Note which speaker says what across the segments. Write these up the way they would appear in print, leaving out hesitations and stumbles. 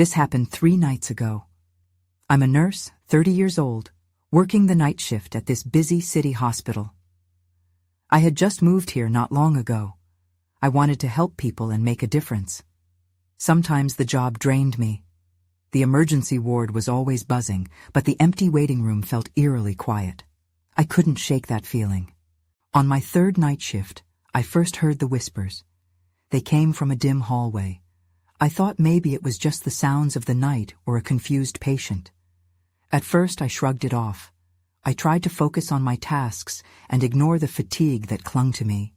Speaker 1: This happened 3 nights ago. I'm a nurse, 30 years old, working the night shift at this busy city hospital. I had just moved here not long ago. I wanted to help people and make a difference. Sometimes the job drained me. The emergency ward was always buzzing, but the empty waiting room felt eerily quiet. I couldn't shake that feeling. On my 3rd night shift, I first heard the whispers. They came from a dim hallway. I thought maybe it was just the sounds of the night or a confused patient. At first I shrugged it off. I tried to focus on my tasks and ignore the fatigue that clung to me.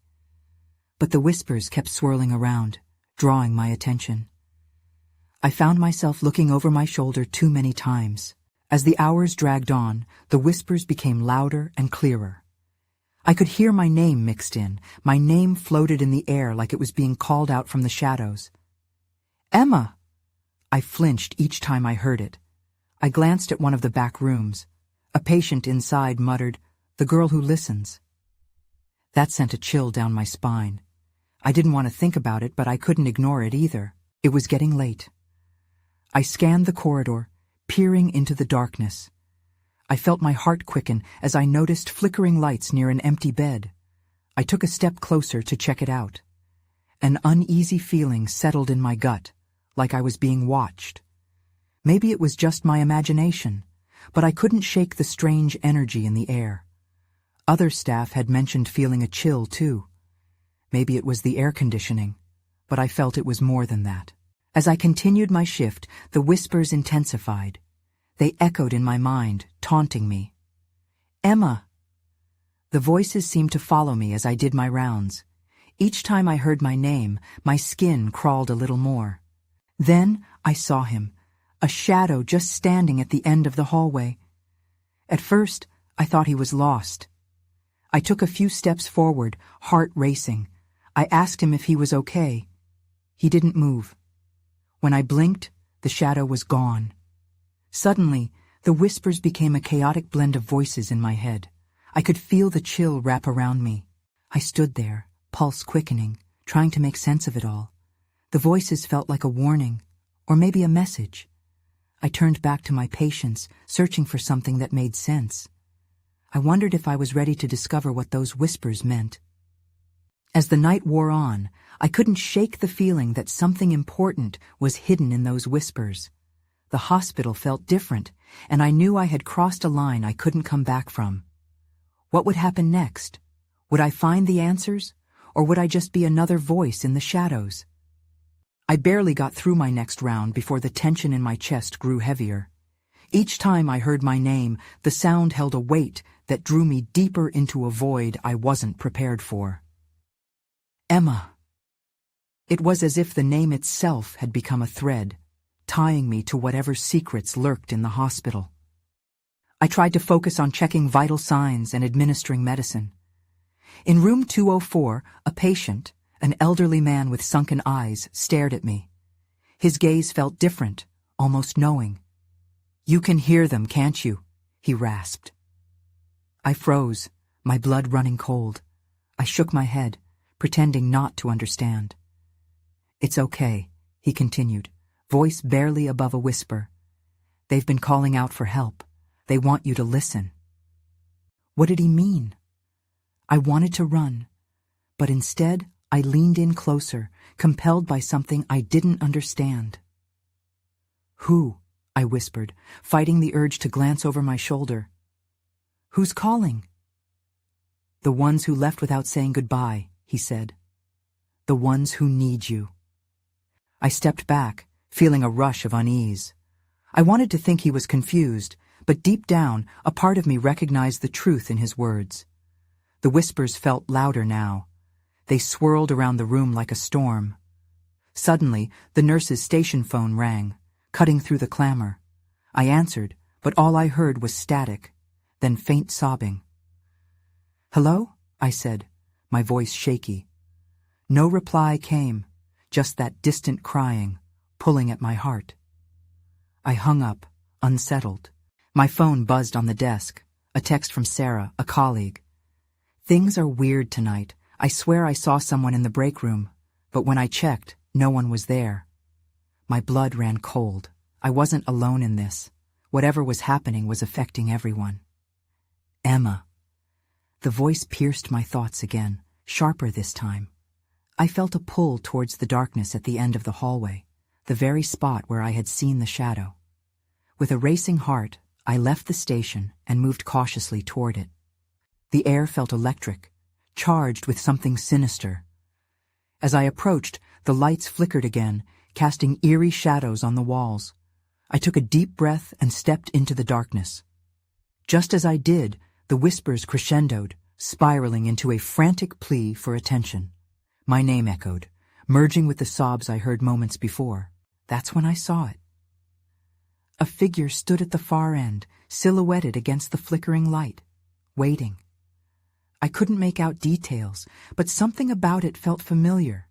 Speaker 1: But the whispers kept swirling around, drawing my attention. I found myself looking over my shoulder too many times. As the hours dragged on, the whispers became louder and clearer. I could hear my name mixed in. My name floated in the air like it was being called out from the shadows. Emma! I flinched each time I heard it. I glanced at one of the back rooms. A patient inside muttered, "The girl who listens." That sent a chill down my spine. I didn't want to think about it, but I couldn't ignore it either. It was getting late. I scanned the corridor, peering into the darkness. I felt my heart quicken as I noticed flickering lights near an empty bed. I took a step closer to check it out. An uneasy feeling settled in my gut, like I was being watched. Maybe it was just my imagination, but I couldn't shake the strange energy in the air. Other staff had mentioned feeling a chill too. Maybe it was the air conditioning, but I felt it was more than that. As I continued my shift, the whispers intensified. They echoed in my mind, taunting me. Emma! The voices seemed to follow me as I did my rounds. Each time I heard my name, my skin crawled a little more. Then I saw him, a shadow just standing at the end of the hallway. At first, I thought he was lost. I took a few steps forward, heart racing. I asked him if he was okay. He didn't move. When I blinked, the shadow was gone. Suddenly, the whispers became a chaotic blend of voices in my head. I could feel the chill wrap around me. I stood there, pulse quickening, trying to make sense of it all. The voices felt like a warning, or maybe a message. I turned back to my patients, searching for something that made sense. I wondered if I was ready to discover what those whispers meant. As the night wore on, I couldn't shake the feeling that something important was hidden in those whispers. The hospital felt different, and I knew I had crossed a line I couldn't come back from. What would happen next? Would I find the answers, or would I just be another voice in the shadows? I barely got through my next round before the tension in my chest grew heavier. Each time I heard my name, the sound held a weight that drew me deeper into a void I wasn't prepared for. Emma. It was as if the name itself had become a thread, tying me to whatever secrets lurked in the hospital. I tried to focus on checking vital signs and administering medicine. In room 204, a patient, an elderly man with sunken eyes, stared at me. His gaze felt different, almost knowing. "You can hear them, can't you?" he rasped. I froze, my blood running cold. I shook my head, pretending not to understand. "It's okay," he continued, voice barely above a whisper. "They've been calling out for help. They want you to listen." What did he mean? I wanted to run, but instead I leaned in closer, compelled by something I didn't understand. "Who?" I whispered, fighting the urge to glance over my shoulder. "Who's calling?" "The ones who left without saying goodbye," he said. "The ones who need you." I stepped back, feeling a rush of unease. I wanted to think he was confused, but deep down, a part of me recognized the truth in his words. The whispers felt louder now. They swirled around the room like a storm. Suddenly, the nurse's station phone rang, cutting through the clamor. I answered, but all I heard was static, then faint sobbing. "Hello?" I said, my voice shaky. No reply came, just that distant crying, pulling at my heart. I hung up, unsettled. My phone buzzed on the desk, a text from Sarah, a colleague. "Things are weird tonight. I swear I saw someone in the break room, but when I checked, no one was there." My blood ran cold. I wasn't alone in this. Whatever was happening was affecting everyone. Emma. The voice pierced my thoughts again, sharper this time. I felt a pull towards the darkness at the end of the hallway, the very spot where I had seen the shadow. With a racing heart, I left the station and moved cautiously toward it. The air felt electric, charged with something sinister. As I approached, the lights flickered again, casting eerie shadows on the walls. I took a deep breath and stepped into the darkness. Just as I did, the whispers crescendoed, spiraling into a frantic plea for attention. My name echoed, merging with the sobs I heard moments before. That's when I saw it. A figure stood at the far end, silhouetted against the flickering light, waiting. I couldn't make out details, but something about it felt familiar,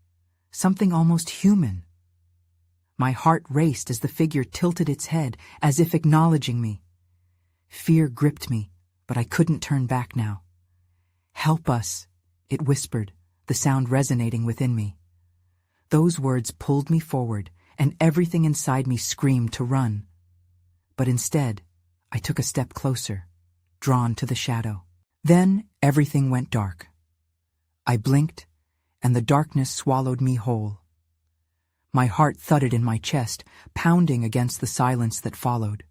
Speaker 1: something almost human. My heart raced as the figure tilted its head, as if acknowledging me. Fear gripped me, but I couldn't turn back now. "Help us," it whispered, the sound resonating within me. Those words pulled me forward, and everything inside me screamed to run. But instead, I took a step closer, drawn to the shadow. Then everything went dark. I blinked, and the darkness swallowed me whole. My heart thudded in my chest, pounding against the silence that followed.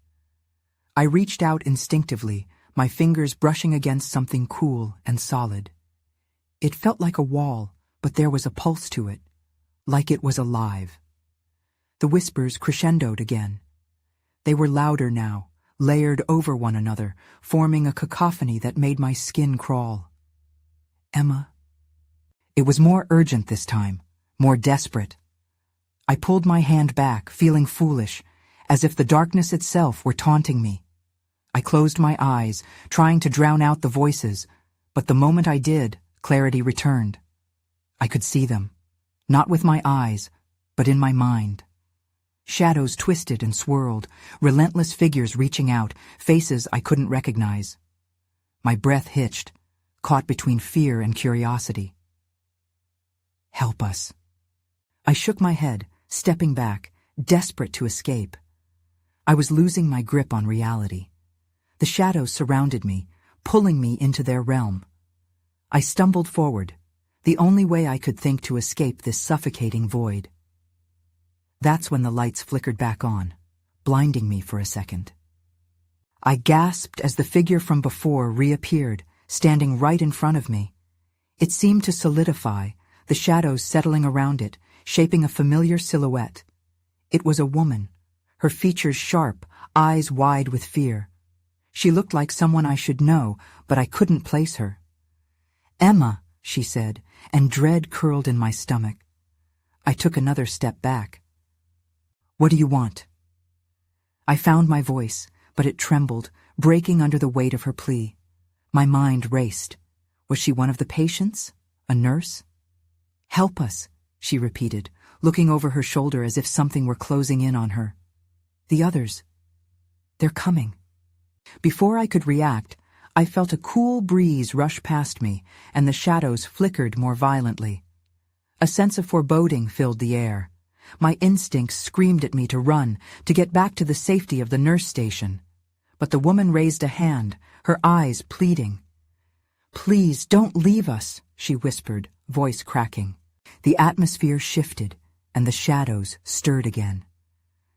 Speaker 1: I reached out instinctively, my fingers brushing against something cool and solid. It felt like a wall, but there was a pulse to it, like it was alive. The whispers crescendoed again. They were louder now, layered over one another, forming a cacophony that made my skin crawl. "Emma." It was more urgent this time, more desperate. I pulled my hand back, feeling foolish, as if the darkness itself were taunting me. I closed my eyes, trying to drown out the voices, but the moment I did, clarity returned. I could see them, not with my eyes, but in my mind. Shadows twisted and swirled, relentless figures reaching out, faces I couldn't recognize. My breath hitched, caught between fear and curiosity. "Help us." I shook my head, stepping back, desperate to escape. I was losing my grip on reality. The shadows surrounded me, pulling me into their realm. I stumbled forward, the only way I could think to escape this suffocating void. That's when the lights flickered back on, blinding me for a second. I gasped as the figure from before reappeared, standing right in front of me. It seemed to solidify, the shadows settling around it, shaping a familiar silhouette. It was a woman, her features sharp, eyes wide with fear. She looked like someone I should know, but I couldn't place her. "Emma," she said, and dread curled in my stomach. I took another step back. "What do you want?" I found my voice, but it trembled, breaking under the weight of her plea. My mind raced. Was she one of the patients? A nurse? "Help us," she repeated, looking over her shoulder as if something were closing in on her. "The others. They're coming." Before I could react, I felt a cool breeze rush past me, and the shadows flickered more violently. A sense of foreboding filled the air. My instincts screamed at me to run, to get back to the safety of the nurse station. But the woman raised a hand, her eyes pleading. "Please, don't leave us," she whispered, voice cracking. The atmosphere shifted, and the shadows stirred again.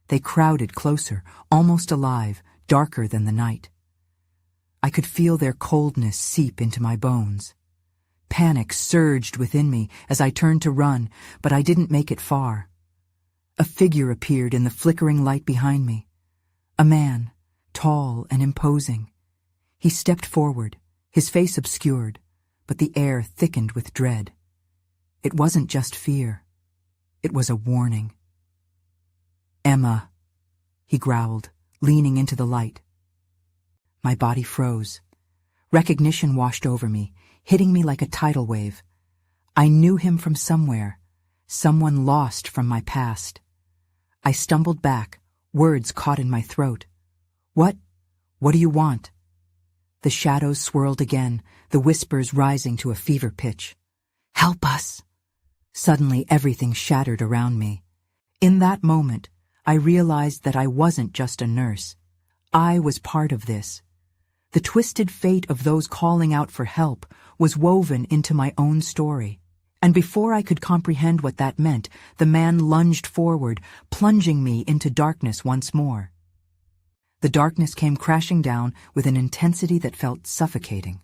Speaker 1: They crowded closer, almost alive, darker than the night. I could feel their coldness seep into my bones. Panic surged within me as I turned to run, but I didn't make it far. A figure appeared in the flickering light behind me. A man, tall and imposing. He stepped forward, his face obscured, but the air thickened with dread. It wasn't just fear. It was a warning. "Emma," he growled, leaning into the light. My body froze. Recognition washed over me, hitting me like a tidal wave. I knew him from somewhere, someone lost from my past. I stumbled back, words caught in my throat. What do you want?" The shadows swirled again, the whispers rising to a fever pitch. "Help us!" Suddenly everything shattered around me. In that moment, I realized that I wasn't just a nurse. I was part of this. The twisted fate of those calling out for help was woven into my own story. And before I could comprehend what that meant, the man lunged forward, plunging me into darkness once more. The darkness came crashing down with an intensity that felt suffocating.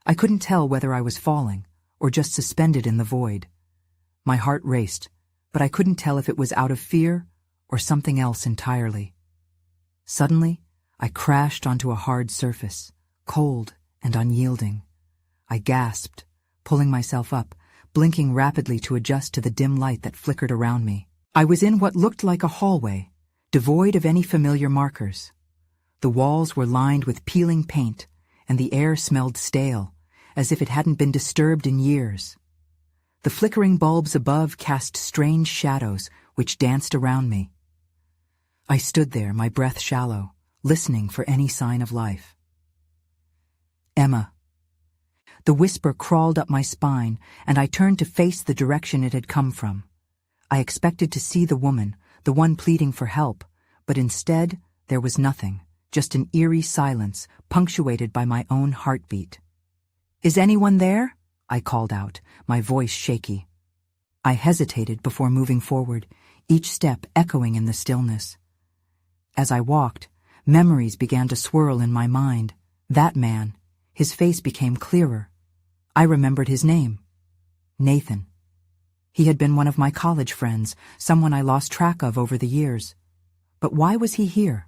Speaker 1: I couldn't tell whether I was falling or just suspended in the void. My heart raced, but I couldn't tell if it was out of fear or something else entirely. Suddenly, I crashed onto a hard surface, cold and unyielding. I gasped, pulling myself up, blinking rapidly to adjust to the dim light that flickered around me. I was in what looked like a hallway, devoid of any familiar markers. The walls were lined with peeling paint, and the air smelled stale, as if it hadn't been disturbed in years. The flickering bulbs above cast strange shadows which danced around me. I stood there, my breath shallow, listening for any sign of life. Emma. The whisper crawled up my spine, and I turned to face the direction it had come from. I expected to see the woman, the one pleading for help, but instead there was nothing, just an eerie silence punctuated by my own heartbeat. "Is anyone there?" I called out, my voice shaky. I hesitated before moving forward, each step echoing in the stillness. As I walked, memories began to swirl in my mind. That man, his face became clearer. I remembered his name. Nathan. He had been one of my college friends, someone I lost track of over the years. But why was he here?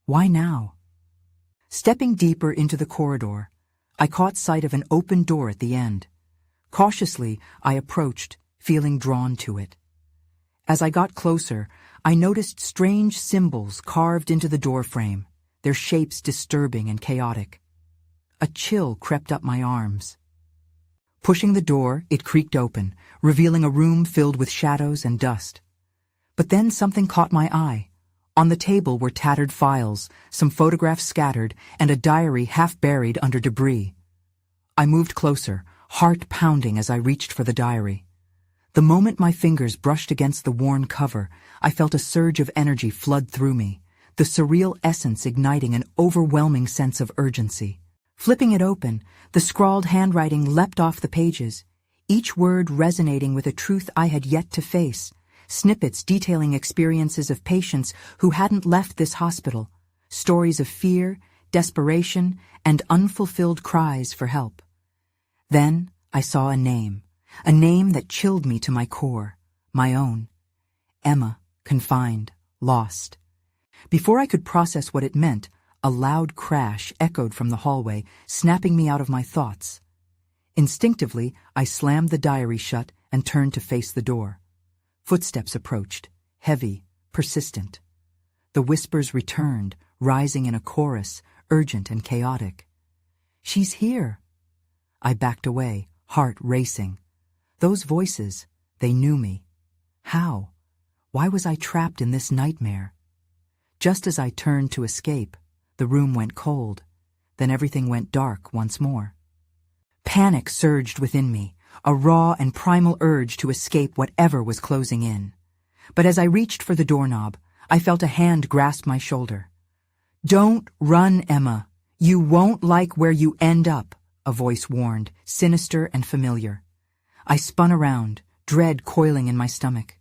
Speaker 1: Why now? Stepping deeper into the corridor, I caught sight of an open door at the end. Cautiously, I approached, feeling drawn to it. As I got closer, I noticed strange symbols carved into the doorframe, their shapes disturbing and chaotic. A chill crept up my arms. Pushing the door, it creaked open, revealing a room filled with shadows and dust. But then something caught my eye. On the table were tattered files, some photographs scattered, and a diary half buried under debris. I moved closer, heart pounding as I reached for the diary. The moment my fingers brushed against the worn cover, I felt a surge of energy flood through me, the surreal essence igniting an overwhelming sense of urgency. Flipping it open, the scrawled handwriting leapt off the pages, each word resonating with a truth I had yet to face, snippets detailing experiences of patients who hadn't left this hospital, stories of fear, desperation, and unfulfilled cries for help. Then I saw a name that chilled me to my core, my own. Emma, confined, lost. Before I could process what it meant, a loud crash echoed from the hallway, snapping me out of my thoughts. Instinctively, I slammed the diary shut and turned to face the door. Footsteps approached, heavy, persistent. The whispers returned, rising in a chorus, urgent and chaotic. "She's here." I backed away, heart racing. Those voices, they knew me. How? Why was I trapped in this nightmare? Just as I turned to escape, the room went cold. Then everything went dark once more. Panic surged within me, a raw and primal urge to escape whatever was closing in. But as I reached for the doorknob, I felt a hand grasp my shoulder. "Don't run, Emma. You won't like where you end up," a voice warned, sinister and familiar. I spun around, dread coiling in my stomach.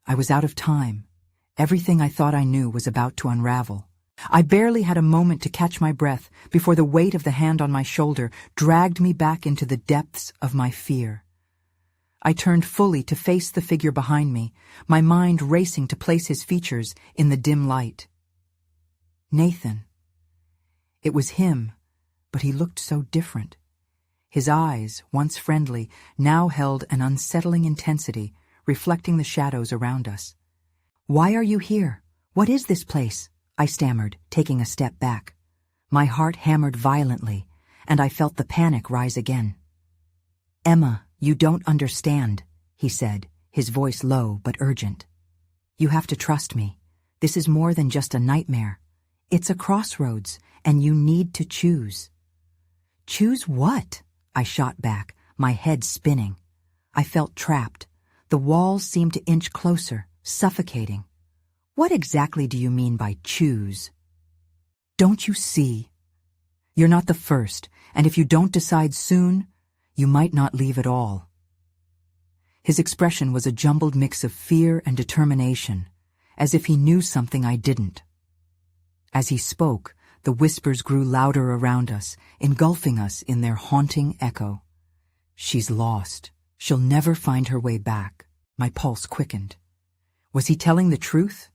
Speaker 1: I was out of time. Everything I thought I knew was about to unravel. I barely had a moment to catch my breath before the weight of the hand on my shoulder dragged me back into the depths of my fear. I turned fully to face the figure behind me, my mind racing to place his features in the dim light. Nathan. It was him, but he looked so different. His eyes, once friendly, now held an unsettling intensity, reflecting the shadows around us. "Why are you here? What is this place?" I stammered, taking a step back. My heart hammered violently, and I felt the panic rise again. "Emma, you don't understand," he said, his voice low but urgent. "You have to trust me. This is more than just a nightmare. It's a crossroads, and you need to choose." "Choose what?" I shot back, my head spinning. I felt trapped. The walls seemed to inch closer, suffocating. What exactly do you mean by choose? Don't you see? You're not the first, and if you don't decide soon, you might not leave at all. His expression was a jumbled mix of fear and determination, as if he knew something I didn't. As he spoke, the whispers grew louder around us, engulfing us in their haunting echo. She's lost. She'll never find her way back. My pulse quickened. Was he telling the truth?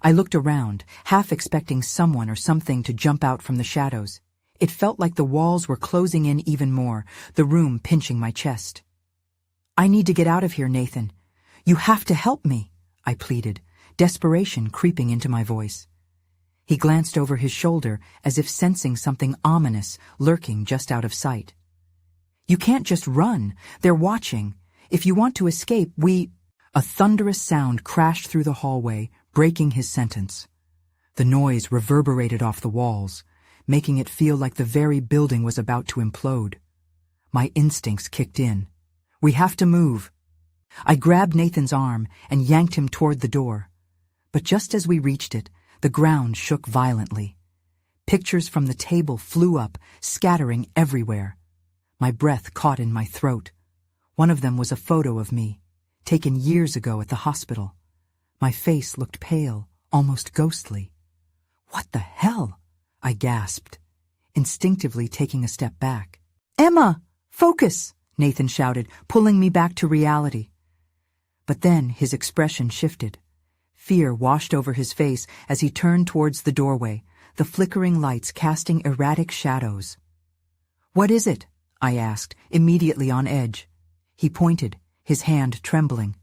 Speaker 1: I looked around, half expecting someone or something to jump out from the shadows. It felt like the walls were closing in even more, the room pinching my chest. I need to get out of here, Nathan. You have to help me, I pleaded, desperation creeping into my voice. He glanced over his shoulder as if sensing something ominous lurking just out of sight. You can't just run. They're watching. If you want to escape, A thunderous sound crashed through the hallway, breaking his sentence. The noise reverberated off the walls, making it feel like the very building was about to implode. My instincts kicked in. We have to move. I grabbed Nathan's arm and yanked him toward the door. But just as we reached it, the ground shook violently. Pictures from the table flew up, scattering everywhere. My breath caught in my throat. One of them was a photo of me, taken years ago at the hospital. My face looked pale, almost ghostly. What the hell? I gasped, instinctively taking a step back. Emma, focus, Nathan shouted, pulling me back to reality. But then his expression shifted. Fear washed over his face as he turned towards the doorway, the flickering lights casting erratic shadows. What is it? I asked, immediately on edge. He pointed, his hand trembling.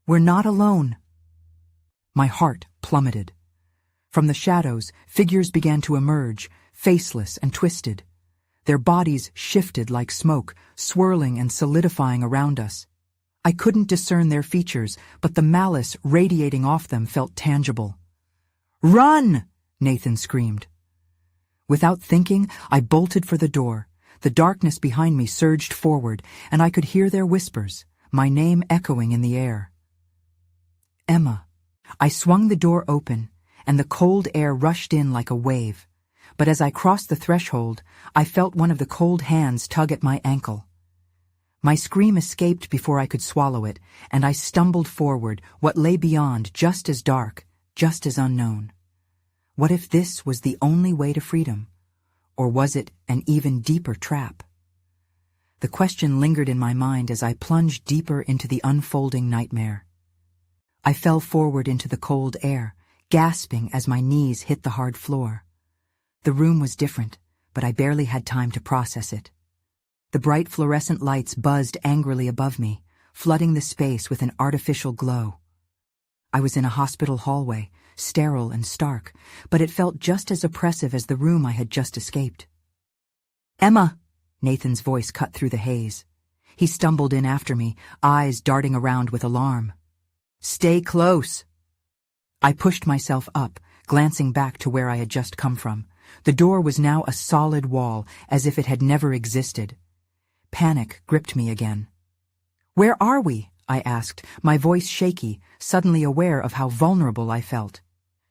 Speaker 1: We're not alone. My heart plummeted. From the shadows, figures began to emerge, faceless and twisted. Their bodies shifted like smoke, swirling and solidifying around us. I couldn't discern their features, but the malice radiating off them felt tangible. Run! Nathan screamed. Without thinking, I bolted for the door. The darkness behind me surged forward, and I could hear their whispers, my name echoing in the air. Emma. I swung the door open, and the cold air rushed in like a wave. But as I crossed the threshold, I felt one of the cold hands tug at my ankle. My scream escaped before I could swallow it, and I stumbled forward, what lay beyond just as dark, just as unknown. What if this was the only way to freedom? Or was it an even deeper trap? The question lingered in my mind as I plunged deeper into the unfolding nightmare. I fell forward into the cold air, gasping as my knees hit the hard floor. The room was different, but I barely had time to process it. The bright fluorescent lights buzzed angrily above me, flooding the space with an artificial glow. I was in a hospital hallway, sterile and stark, but it felt just as oppressive as the room I had just escaped. Emma! Nathan's voice cut through the haze. He stumbled in after me, eyes darting around with alarm. Stay close! I pushed myself up, glancing back to where I had just come from. The door was now a solid wall, as if it had never existed. Panic gripped me again. Where are we? I asked, my voice shaky, suddenly aware of how vulnerable I felt.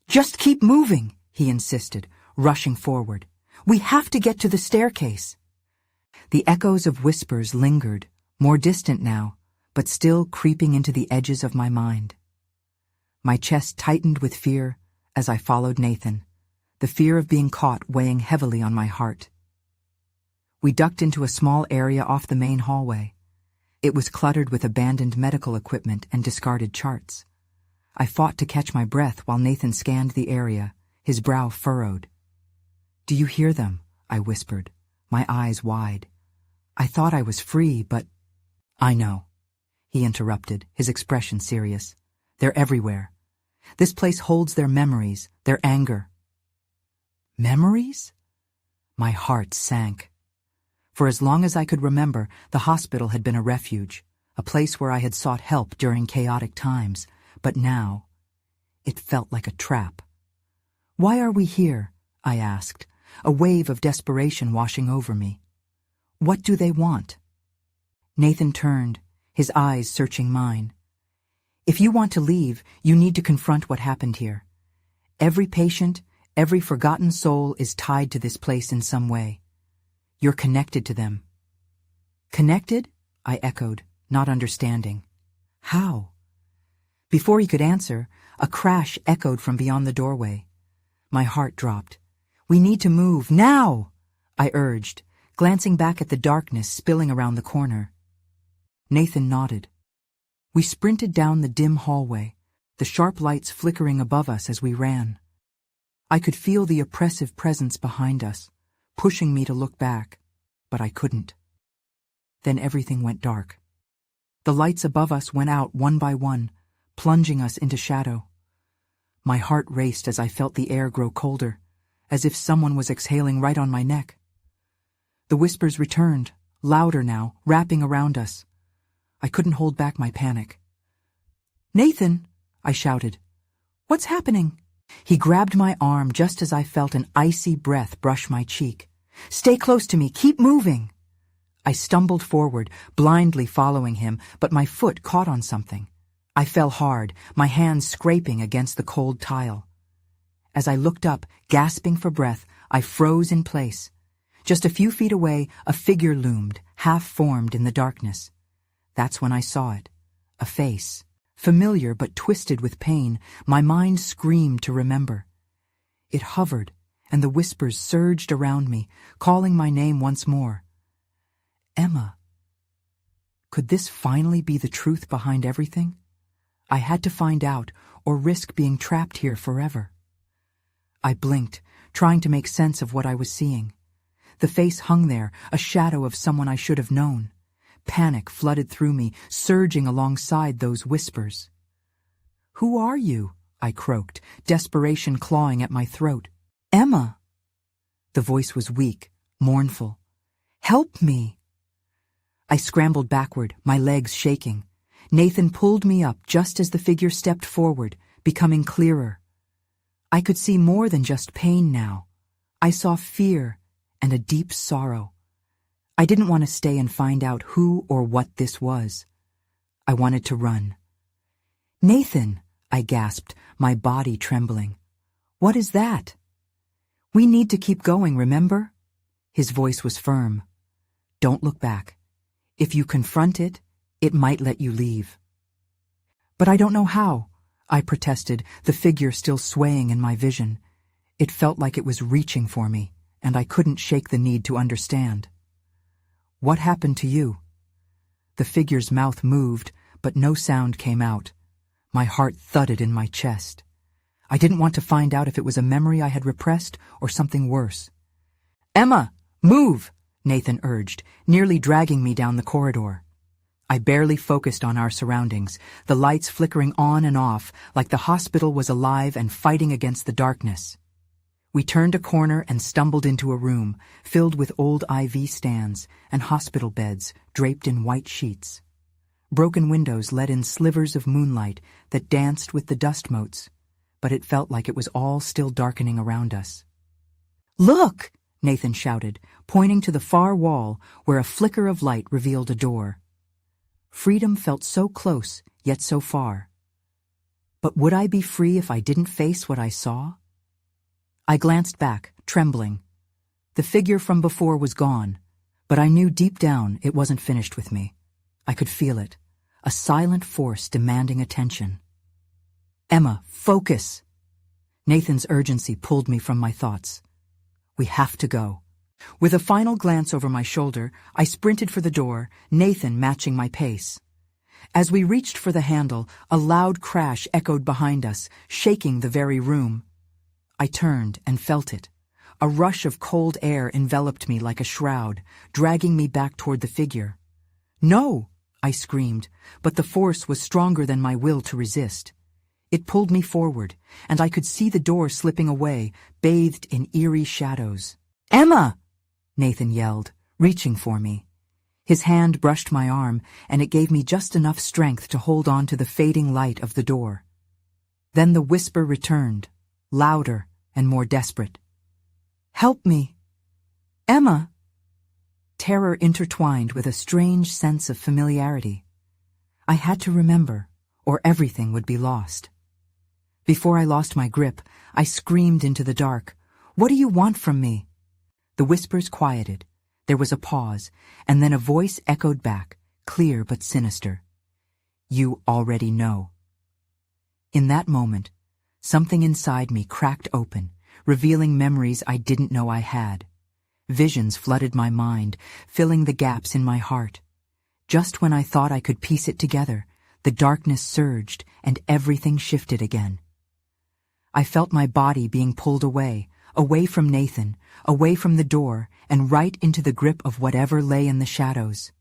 Speaker 1: Just keep moving, he insisted, rushing forward. We have to get to the staircase. The echoes of whispers lingered, more distant now, but still creeping into the edges of my mind. My chest tightened with fear as I followed Nathan, the fear of being caught weighing heavily on my heart. We ducked into a small area off the main hallway. It was cluttered with abandoned medical equipment and discarded charts. I fought to catch my breath while Nathan scanned the area, his brow furrowed. Do you hear them? I whispered, my eyes wide. I thought I was free, but... I know, he interrupted, his expression serious. They're everywhere. This place holds their memories, their anger. Memories? My heart sank. For as long as I could remember, the hospital had been a refuge, a place where I had sought help during chaotic times, but now it felt like a trap. Why are we here? I asked, a wave of desperation washing over me. What do they want? Nathan turned, his eyes searching mine. If you want to leave, you need to confront what happened here. Every patient, every forgotten soul is tied to this place in some way. You're connected to them. Connected? I echoed, not understanding. How? Before he could answer, a crash echoed from beyond the doorway. My heart dropped. We need to move, now! I urged, glancing back at the darkness spilling around the corner. Nathan nodded. We sprinted down the dim hallway, the sharp lights flickering above us as we ran. I could feel the oppressive presence behind us, pushing me to look back, but I couldn't. Then everything went dark. The lights above us went out one by one, plunging us into shadow. My heart raced as I felt the air grow colder, as if someone was exhaling right on my neck. The whispers returned, louder now, wrapping around us. I couldn't hold back my panic. "Nathan!" I shouted. "What's happening?" He grabbed my arm just as I felt an icy breath brush my cheek. "Stay close to me, keep moving!" I stumbled forward, blindly following him, but my foot caught on something. I fell hard, my hands scraping against the cold tile. As I looked up, gasping for breath, I froze in place. Just a few feet away, a figure loomed, half-formed in the darkness. That's when I saw it. A face. Familiar but twisted with pain, my mind screamed to remember. It hovered, and the whispers surged around me, calling my name once more. Emma. Could this finally be the truth behind everything? I had to find out, or risk being trapped here forever. I blinked, trying to make sense of what I was seeing. The face hung there, a shadow of someone I should have known. Panic flooded through me, surging alongside those whispers. "Who are you?" I croaked, desperation clawing at my throat. "Emma." The voice was weak, mournful. "Help me." I scrambled backward, my legs shaking. Nathan pulled me up just as the figure stepped forward, becoming clearer. I could see more than just pain now. I saw fear and a deep sorrow. I didn't want to stay and find out who or what this was. I wanted to run. "Nathan," I gasped, my body trembling. "What is that?" "We need to keep going, remember?" His voice was firm. "Don't look back. If you confront it, it might let you leave." "But I don't know how," I protested, the figure still swaying in my vision. It felt like it was reaching for me, and I couldn't shake the need to understand. "What happened to you?" The figure's mouth moved, but no sound came out. My heart thudded in my chest. I didn't want to find out if it was a memory I had repressed or something worse. "Emma, move!" Nathan urged, nearly dragging me down the corridor. I barely focused on our surroundings, the lights flickering on and off like the hospital was alive and fighting against the darkness. We turned a corner and stumbled into a room filled with old IV stands and hospital beds draped in white sheets. Broken windows let in slivers of moonlight that danced with the dust motes, but it felt like it was all still darkening around us. "Look!" Nathan shouted, pointing to the far wall where a flicker of light revealed a door. Freedom felt so close, yet so far. But would I be free if I didn't face what I saw? I glanced back, trembling. The figure from before was gone, but I knew deep down it wasn't finished with me. I could feel it, a silent force demanding attention. "Emma, focus!" Nathan's urgency pulled me from my thoughts. "We have to go." With a final glance over my shoulder, I sprinted for the door, Nathan matching my pace. As we reached for the handle, a loud crash echoed behind us, shaking the very room. I turned and felt it. A rush of cold air enveloped me like a shroud, dragging me back toward the figure. "No!" I screamed, but the force was stronger than my will to resist. It pulled me forward, and I could see the door slipping away, bathed in eerie shadows. "Emma!" Nathan yelled, reaching for me. His hand brushed my arm, and it gave me just enough strength to hold on to the fading light of the door. Then the whisper returned, louder and more desperate. "Help me! Emma!" Terror intertwined with a strange sense of familiarity. I had to remember, or everything would be lost. Before I lost my grip, I screamed into the dark, "What do you want from me?" The whispers quieted. There was a pause, and then a voice echoed back, clear but sinister. "You already know." In that moment, something inside me cracked open, revealing memories I didn't know I had. Visions flooded my mind, filling the gaps in my heart. Just when I thought I could piece it together, the darkness surged and everything shifted again. I felt my body being pulled away, away from Nathan, away from the door, and right into the grip of whatever lay in the shadows.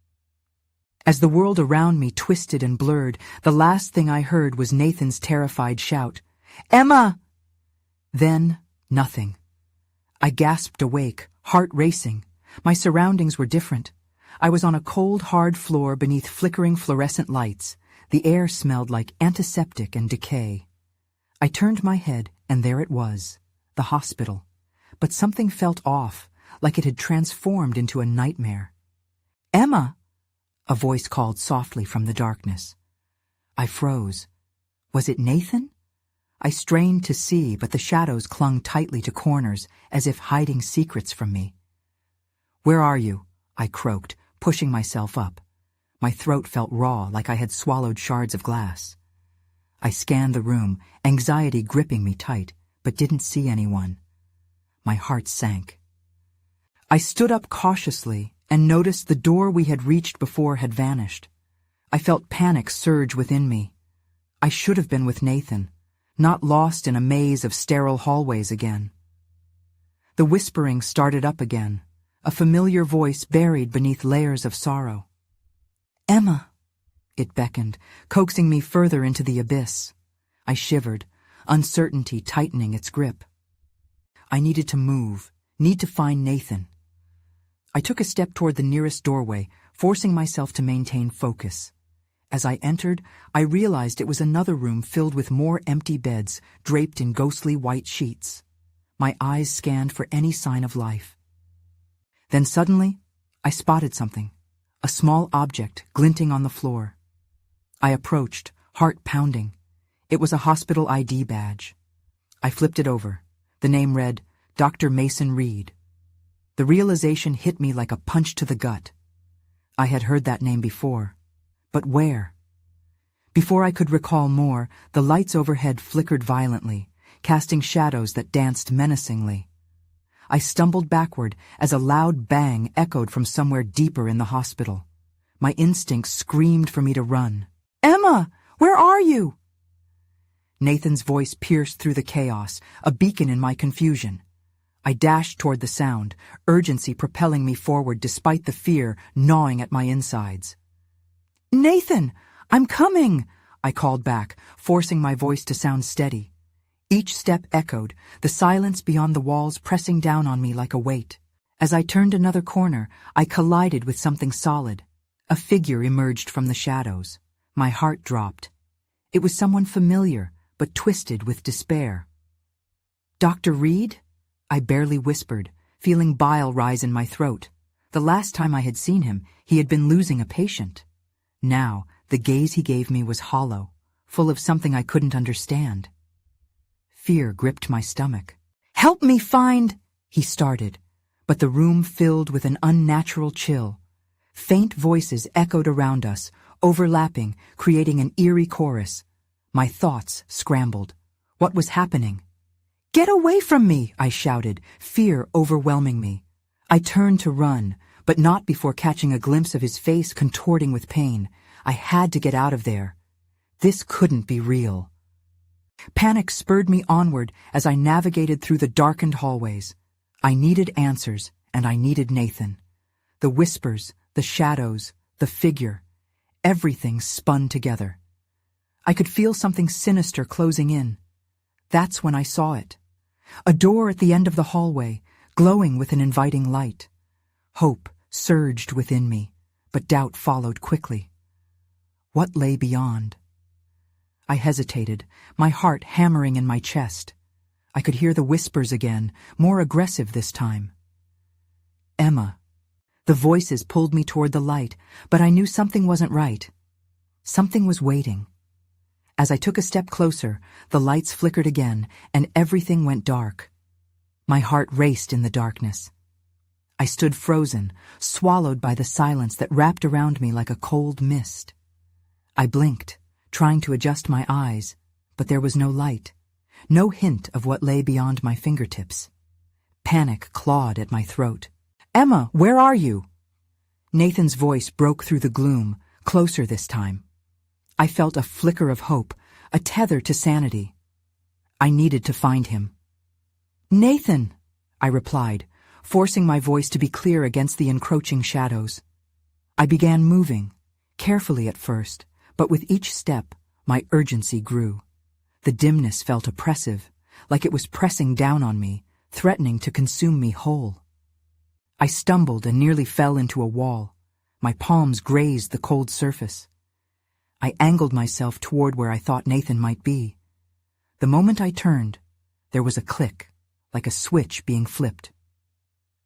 Speaker 1: As the world around me twisted and blurred, the last thing I heard was Nathan's terrified shout, "Emma!" Then, nothing. I gasped awake, heart racing. My surroundings were different. I was on a cold, hard floor beneath flickering fluorescent lights. The air smelled like antiseptic and decay. I turned my head, and there it was, the hospital. But something felt off, like it had transformed into a nightmare. "Emma!" a voice called softly from the darkness. I froze. Was it Nathan? I strained to see, but the shadows clung tightly to corners, as if hiding secrets from me. "Where are you?" I croaked, pushing myself up. My throat felt raw, like I had swallowed shards of glass. I scanned the room, anxiety gripping me tight, but didn't see anyone. My heart sank. I stood up cautiously and noticed the door we had reached before had vanished. I felt panic surge within me. I should have been with Nathan, not lost in a maze of sterile hallways again. The whispering started up again, a familiar voice buried beneath layers of sorrow. "Emma!" It beckoned, coaxing me further into the abyss. I shivered, uncertainty tightening its grip. I needed to move, need to find Nathan. I took a step toward the nearest doorway, forcing myself to maintain focus. As I entered, I realized it was another room filled with more empty beds, draped in ghostly white sheets. My eyes scanned for any sign of life. Then suddenly, I spotted something, a small object glinting on the floor. I approached, heart pounding. It was a hospital ID badge. I flipped it over. The name read, Dr. Mason Reed. The realization hit me like a punch to the gut. I had heard that name before. But where? Before I could recall more, the lights overhead flickered violently, casting shadows that danced menacingly. I stumbled backward as a loud bang echoed from somewhere deeper in the hospital. My instincts screamed for me to run. "Emma, where are you?" Nathan's voice pierced through the chaos, a beacon in my confusion. I dashed toward the sound, urgency propelling me forward despite the fear gnawing at my insides. "Nathan, I'm coming!" I called back, forcing my voice to sound steady. Each step echoed, the silence beyond the walls pressing down on me like a weight. As I turned another corner, I collided with something solid. A figure emerged from the shadows. My heart dropped. It was someone familiar, but twisted with despair. "Dr. Reed?" I barely whispered, feeling bile rise in my throat. The last time I had seen him, he had been losing a patient. Now, the gaze he gave me was hollow, full of something I couldn't understand. Fear gripped my stomach. "Help me find—" he started, but the room filled with an unnatural chill. Faint voices echoed around us, overlapping, creating an eerie chorus. My thoughts scrambled. What was happening? "Get away from me!" I shouted, fear overwhelming me. I turned to run, but not before catching a glimpse of his face contorting with pain. I had to get out of there. This couldn't be real. Panic spurred me onward as I navigated through the darkened hallways. I needed answers, and I needed Nathan. The whispers, the shadows, the figure, everything spun together. I could feel something sinister closing in. That's when I saw it. A door at the end of the hallway, glowing with an inviting light. Hope surged within me, but doubt followed quickly. What lay beyond? I hesitated, my heart hammering in my chest. I could hear the whispers again, more aggressive this time. "Emma." The voices pulled me toward the light, but I knew something wasn't right. Something was waiting. As I took a step closer, the lights flickered again, and everything went dark. My heart raced in the darkness. I stood frozen, swallowed by the silence that wrapped around me like a cold mist. I blinked, trying to adjust my eyes, but there was no light, no hint of what lay beyond my fingertips. Panic clawed at my throat. "Emma, where are you?" Nathan's voice broke through the gloom, closer this time. I felt a flicker of hope, a tether to sanity. I needed to find him. "Nathan," I replied, forcing my voice to be clear against the encroaching shadows. I began moving, carefully at first, but with each step, my urgency grew. The dimness felt oppressive, like it was pressing down on me, threatening to consume me whole. I stumbled and nearly fell into a wall. My palms grazed the cold surface. I angled myself toward where I thought Nathan might be. The moment I turned, there was a click, like a switch being flipped.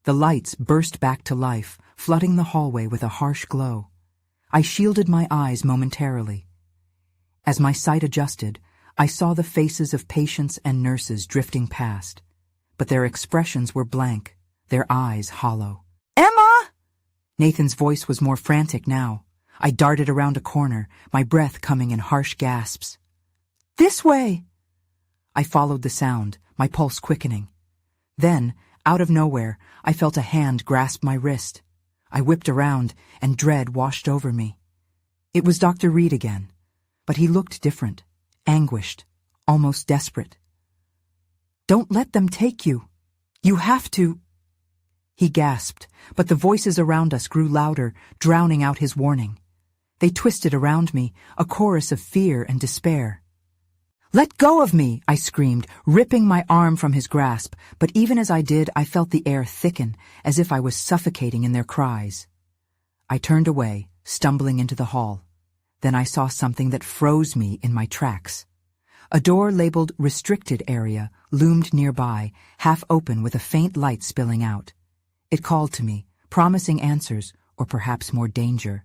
Speaker 1: The lights burst back to life, flooding the hallway with a harsh glow. I shielded my eyes momentarily. As my sight adjusted, I saw the faces of patients and nurses drifting past, but their expressions were blank, their eyes hollow. "Emma!" Nathan's voice was more frantic now. I darted around a corner, my breath coming in harsh gasps. "This way!" I followed the sound, my pulse quickening. Then, out of nowhere, I felt a hand grasp my wrist. I whipped around, and dread washed over me. It was Dr. Reed again, but he looked different, anguished, almost desperate. "Don't let them take you. You have to—" He gasped, but the voices around us grew louder, drowning out his warning. They twisted around me, a chorus of fear and despair. "Let go of me!" I screamed, ripping my arm from his grasp, but even as I did, I felt the air thicken, as if I was suffocating in their cries. I turned away, stumbling into the hall. Then I saw something that froze me in my tracks. A door labeled "Restricted Area" loomed nearby, half open with a faint light spilling out. It called to me, promising answers, or perhaps more danger.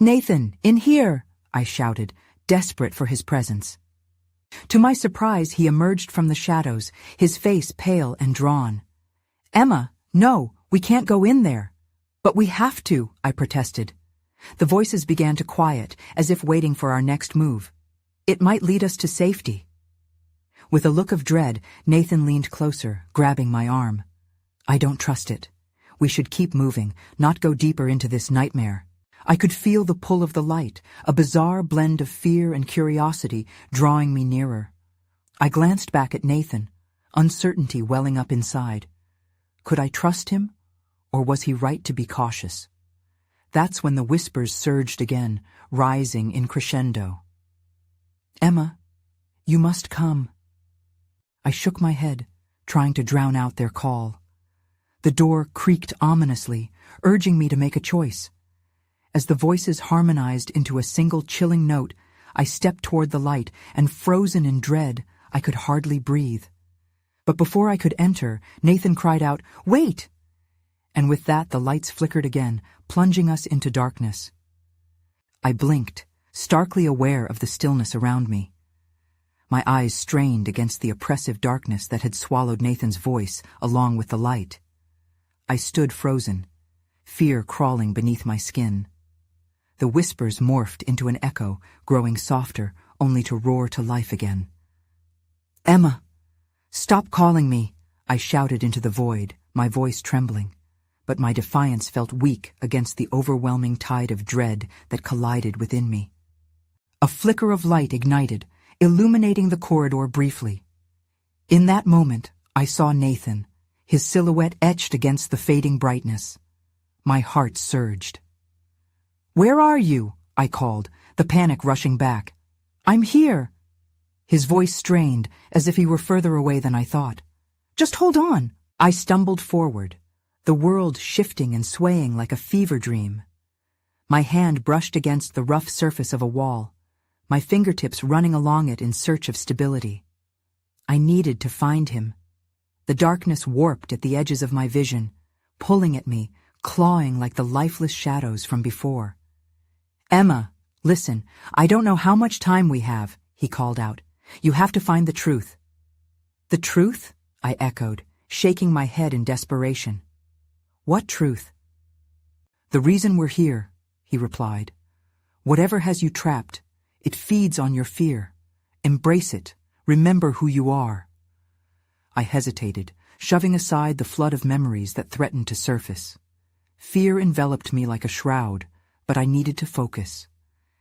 Speaker 1: "Nathan, in here!" I shouted, desperate for his presence. To my surprise, he emerged from the shadows, his face pale and drawn. "Emma, no, we can't go in there." "But we have to," I protested. The voices began to quiet, as if waiting for our next move. It might lead us to safety. With a look of dread, Nathan leaned closer, grabbing my arm. "I don't trust it. We should keep moving, not go deeper into this nightmare." I could feel the pull of the light, a bizarre blend of fear and curiosity drawing me nearer. I glanced back at Nathan, uncertainty welling up inside. Could I trust him, or was he right to be cautious? That's when the whispers surged again, rising in crescendo. "Emma, you must come." I shook my head, trying to drown out their call. The door creaked ominously, urging me to make a choice. As the voices harmonized into a single chilling note, I stepped toward the light, and frozen in dread, I could hardly breathe. But before I could enter, Nathan cried out, "Wait!" And with that the lights flickered again, plunging us into darkness. I blinked, starkly aware of the stillness around me. My eyes strained against the oppressive darkness that had swallowed Nathan's voice along with the light. I stood frozen, fear crawling beneath my skin. The whispers morphed into an echo, growing softer, only to roar to life again. "Emma, stop calling me," I shouted into the void, my voice trembling. But my defiance felt weak against the overwhelming tide of dread that collided within me. A flicker of light ignited, illuminating the corridor briefly. In that moment, I saw Nathan, his silhouette etched against the fading brightness. My heart surged. "Where are you?" I called, the panic rushing back. "I'm here." His voice strained, as if he were further away than I thought. "Just hold on." I stumbled forward, the world shifting and swaying like a fever dream. My hand brushed against the rough surface of a wall, my fingertips running along it in search of stability. I needed to find him. The darkness warped at the edges of my vision, pulling at me, clawing like the lifeless shadows from before. "Emma, listen, I don't know how much time we have," he called out. "You have to find the truth." "The truth?" I echoed, shaking my head in desperation. "What truth?" "The reason we're here," he replied. "Whatever has you trapped, it feeds on your fear. Embrace it. Remember who you are." I hesitated, shoving aside the flood of memories that threatened to surface. Fear enveloped me like a shroud, but I needed to focus.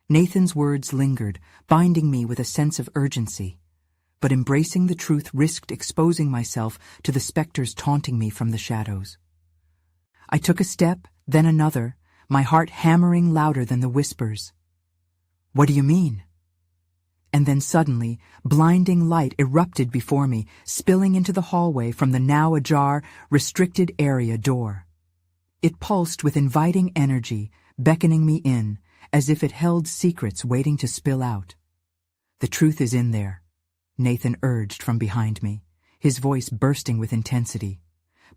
Speaker 1: Nathan's words lingered, binding me with a sense of urgency. But embracing the truth risked exposing myself to the specters taunting me from the shadows. I took a step, then another, my heart hammering louder than the whispers. "What do you mean?" And then suddenly, blinding light erupted before me, spilling into the hallway from the now ajar, restricted area door. It pulsed with inviting energy, beckoning me in, as if it held secrets waiting to spill out. "The truth is in there," Nathan urged from behind me, his voice bursting with intensity.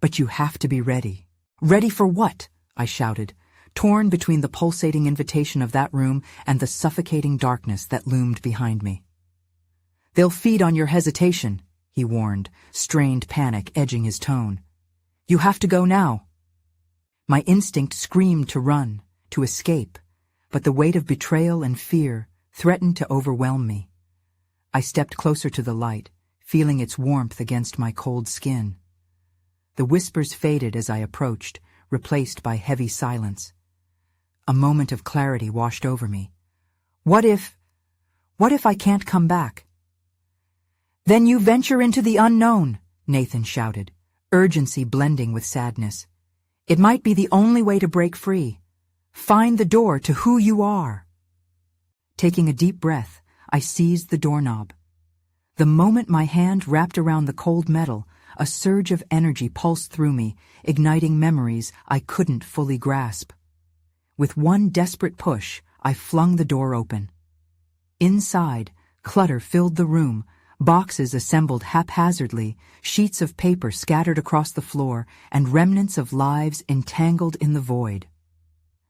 Speaker 1: "But you have to be ready." "Ready for what?" I shouted, torn between the pulsating invitation of that room and the suffocating darkness that loomed behind me. "They'll feed on your hesitation," he warned, strained panic edging his tone. "You have to go now." My instinct screamed to run, to escape, but the weight of betrayal and fear threatened to overwhelm me. I stepped closer to the light, feeling its warmth against my cold skin. The whispers faded as I approached, replaced by heavy silence. A moment of clarity washed over me. What if I can't come back?" "Then you venture into the unknown," Nathan shouted, urgency blending with sadness. "It might be the only way to break free. Find the door to who you are." Taking a deep breath, I seized the doorknob. The moment my hand wrapped around the cold metal, a surge of energy pulsed through me, igniting memories I couldn't fully grasp. With one desperate push, I flung the door open. Inside, clutter filled the room, boxes assembled haphazardly, sheets of paper scattered across the floor, and remnants of lives entangled in the void.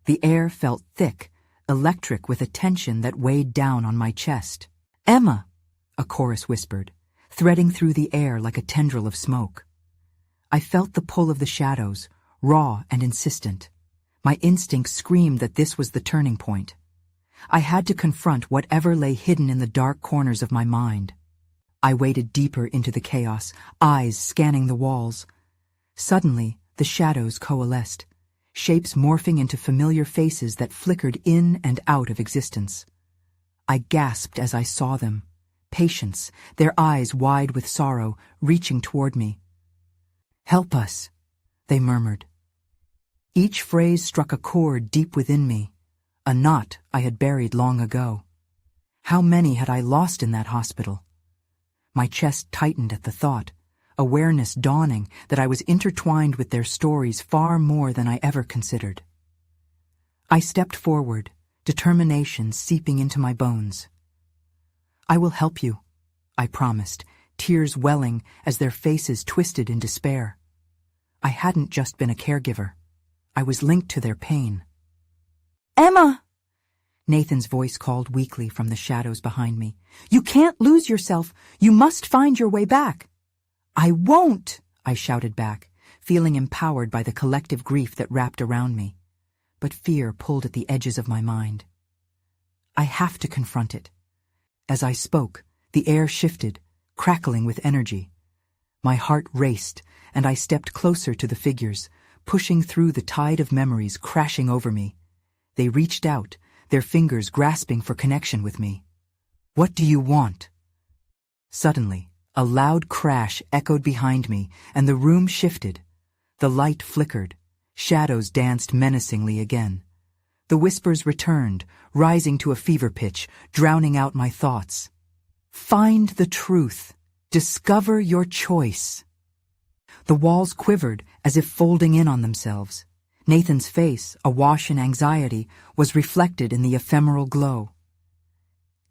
Speaker 1: The air felt thick, electric with a tension that weighed down on my chest. "Emma!" a chorus whispered, threading through the air like a tendril of smoke. I felt the pull of the shadows, raw and insistent. My instincts screamed that this was the turning point. I had to confront whatever lay hidden in the dark corners of my mind. I waded deeper into the chaos, eyes scanning the walls. Suddenly, the shadows coalesced, shapes morphing into familiar faces that flickered in and out of existence. I gasped as I saw them. Patience, their eyes wide with sorrow, reaching toward me. "Help us," they murmured. Each phrase struck a chord deep within me, a knot I had buried long ago. How many had I lost in that hospital? My chest tightened at the thought, awareness dawning that I was intertwined with their stories far more than I ever considered. I stepped forward, determination seeping into my bones. "I will help you," I promised, tears welling as their faces twisted in despair. I hadn't just been a caregiver. I was linked to their pain. "Emma!" Nathan's voice called weakly from the shadows behind me. "You can't lose yourself. You must find your way back." "I won't," I shouted back, feeling empowered by the collective grief that wrapped around me. But fear pulled at the edges of my mind. I have to confront it. As I spoke, the air shifted, crackling with energy. My heart raced, and I stepped closer to the figures, pushing through the tide of memories crashing over me. They reached out, their fingers grasping for connection with me. "What do you want?" Suddenly, a loud crash echoed behind me, and the room shifted. The light flickered. Shadows danced menacingly again. The whispers returned, rising to a fever pitch, drowning out my thoughts. "Find the truth. Discover your choice." The walls quivered as if folding in on themselves. Nathan's face, awash in anxiety, was reflected in the ephemeral glow.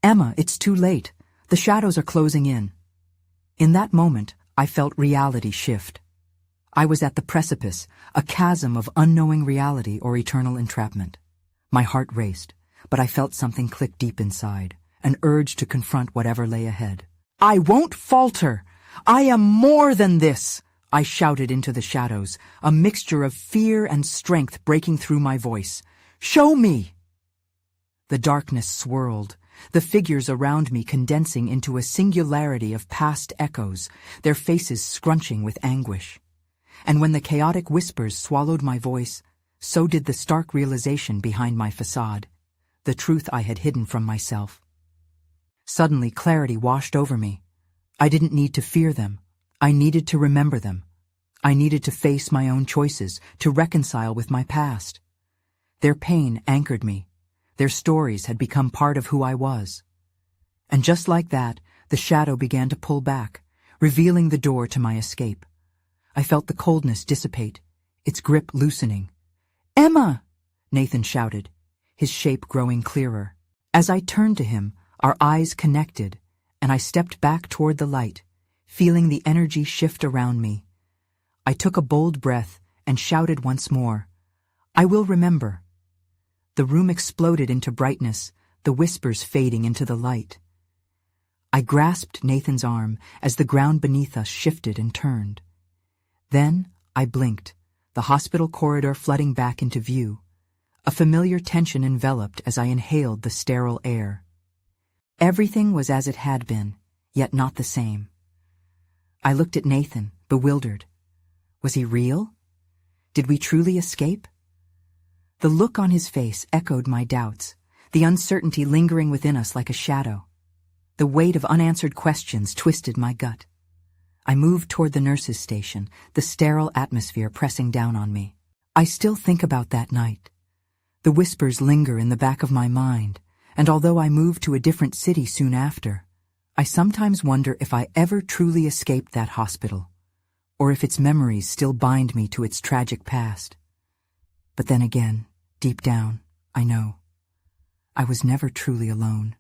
Speaker 1: "Emma, it's too late. The shadows are closing in." In that moment, I felt reality shift. I was at the precipice, a chasm of unknowing reality or eternal entrapment. My heart raced, but I felt something click deep inside, an urge to confront whatever lay ahead. "I won't falter! I am more than this!" I shouted into the shadows, a mixture of fear and strength breaking through my voice. "Show me!" The darkness swirled, the figures around me condensing into a singularity of past echoes, their faces scrunching with anguish. And when the chaotic whispers swallowed my voice, so did the stark realization behind my facade, the truth I had hidden from myself. Suddenly clarity washed over me. I didn't need to fear them. I needed to remember them. I needed to face my own choices, to reconcile with my past. Their pain anchored me. Their stories had become part of who I was. And just like that, the shadow began to pull back, revealing the door to my escape. I felt the coldness dissipate, its grip loosening. "Emma!" Nathan shouted, his shape growing clearer. As I turned to him, our eyes connected, and I stepped back toward the light, feeling the energy shift around me. I took a bold breath and shouted once more, "I will remember." The room exploded into brightness, the whispers fading into the light. I grasped Nathan's arm as the ground beneath us shifted and turned. Then I blinked, the hospital corridor flooding back into view. A familiar tension enveloped as I inhaled the sterile air. Everything was as it had been, yet not the same. I looked at Nathan, bewildered. Was he real? Did we truly escape? The look on his face echoed my doubts, the uncertainty lingering within us like a shadow. The weight of unanswered questions twisted my gut. I moved toward the nurse's station, the sterile atmosphere pressing down on me. I still think about that night. The whispers linger in the back of my mind, and although I moved to a different city soon after, I sometimes wonder if I ever truly escaped that hospital, or if its memories still bind me to its tragic past. But then again, deep down, I know I was never truly alone.